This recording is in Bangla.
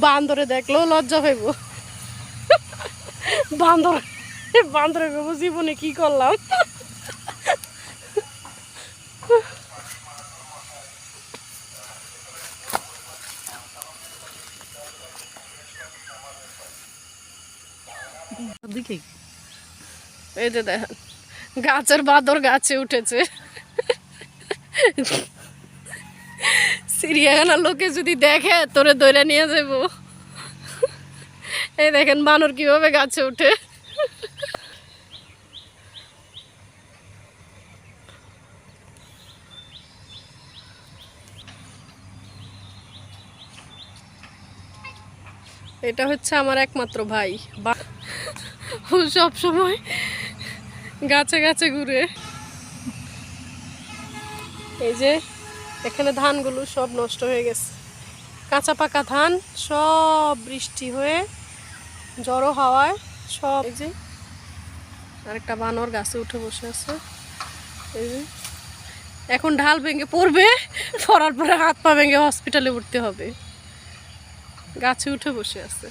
বান্দরে দেখলেও লজ্জা পাইব। বান্দরে ভেব জীবনে কি করলাম। এই যে দেখেন গাছের বাঁদর গাছে উঠেছে। চিড়িয়াখানার লোকে যদি দেখে তোরে দৌড়ে নিয়ে যাবো। এই দেখেন বানর কিভাবে গাছে উঠে। এটা হচ্ছে আমার একমাত্র ভাই, ও সব সময় গাছে গাছে ঘুরে। এই যে এখানে ধানগুলো সব নষ্ট হয়ে গেছে, কাঁচা পাকা ধান সব বৃষ্টি হয়ে জড়ো হাওয়ায় সব। এই যে আরেকটা বানর গাছে উঠে বসে আছে। এই যে এখন ঢাল ভেঙে পড়বে, পড়ার পরে হাত পা ভেঙে হসপিটালে উঠতে হবে। গাছে উঠে বসে আছে।